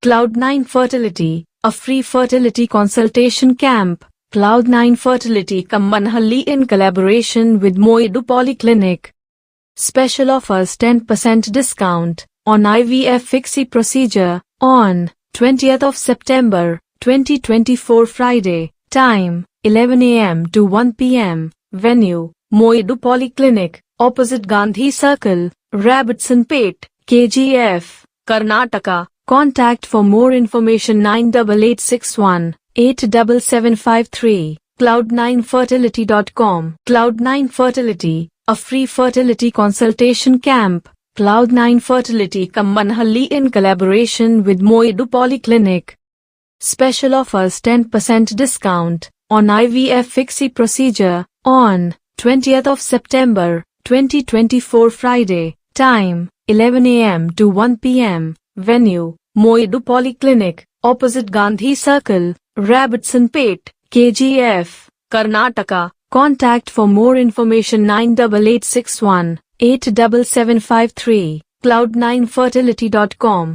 Cloud9 Fertility, a free fertility consultation camp. Cloud9 Fertility Kambanhalli in collaboration with Moedu Polyclinic. Special offers: 10% discount on IVF FIXI procedure on 20th of September 2024 Friday. Time 11 a.m. to 1 p.m. Venue Moedu Polyclinic, opposite Gandhi Circle, Rabbitson-Pet, KGF, Karnataka. Contact for more information 98861 87753. Cloud9fertility.com. Cloud9 Fertility, a free fertility consultation camp. Cloud9 Fertility Kambanhalli in collaboration with Moedu Polyclinic. Special offers: 10% discount on IVF FIXI procedure on 20th of September 2024 Friday. Time 11 a.m. to 1 p.m. Venue Moedu Polyclinic, opposite Gandhi Circle, Rabbitson-Pet, KGF, Karnataka. Contact for more information 98861 87753. Cloud9fertility.com.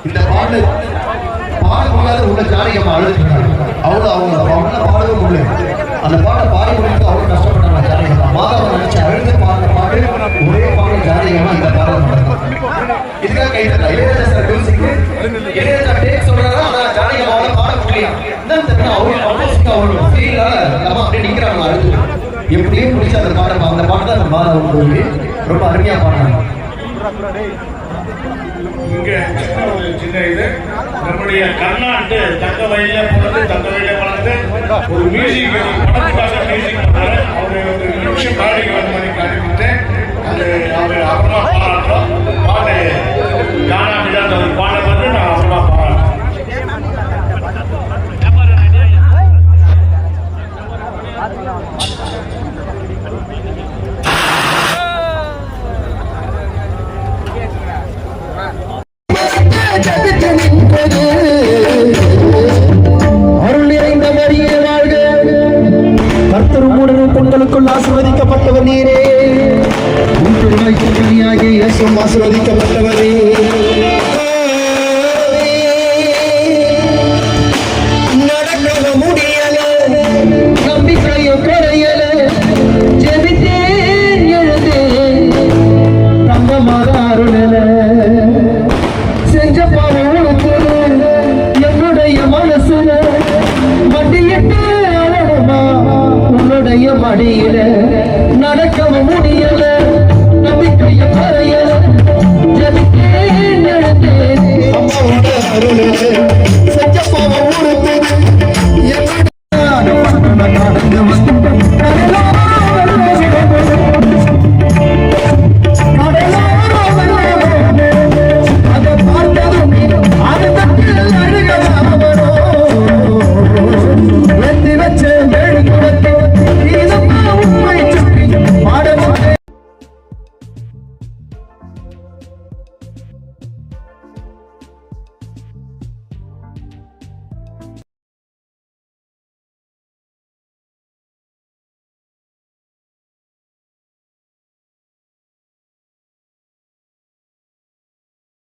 இந்த பாடல பாட முடியாத உள்ள ஜானகியம்மா அழுதுட்டாங்க. அவங்க பாடவே முடியல. அந்த பாட்டை பாடி முடிக்க அவ்வளோ கஷ்டப்பட்டாங்க ஜானகியம்மா. மாதவன் நினைச்சு அழுது பாடுற பாடு ஒரே பாடல் ஜானகியம்மா இந்த பாடல் நடக்கும். இதுக்காக கைத்தட்டா Ilaiyaraaja sir music Ilaiyaraaja tag சொல்றாங்க. ஆனால் ஜானகியம்மாவால பாட முடியல. என்னன்னு தெரியல. அவங்க ஆப்போசிட்டா அவங்க ஃபீல்ல நம்ம அப்படியே நிற்கிறாங்க அழுது. எப்படியும் முடிச்சு அந்த பாட்டு தான் அந்த மாதவன் கோவில் ரொம்ப அருமையா பாடுறாங்க. இங்க சின்ன இது நம்முடைய கர்நாட்டு தங்க வயல பிறந்து தங்க வயல வளர்ந்து ஒரு மியூசிக் படத்துக்காக மியூசிக் பண்ணாரு. அவரு ஒரு நிமிஷம் பாடிக்கு வந்த மாதிரி காட்டிக்கிட்டு அது அவர் அப்புறமா பாடுறோம். பாட்டு கானா விடாத ஒரு பாடை வந்து நான் அப்புறமா பாடுறேன். பொங்கலுக்குள் ஆசீர்வதிக்கப்பட்டவர் நீரே. ஆசீர்வதிக்கப்பட்டவரே. நடக்க முடியல, நம்பிக்கையும் குறையல, ஜெபித்தேன் எழுதேன் தங்கமாக அருளல. செஞ்ச பாவம் என்னுடைய மனசுல மண்டியிட்டு உன்னுடைய மடியில நடக்கவும் முடிய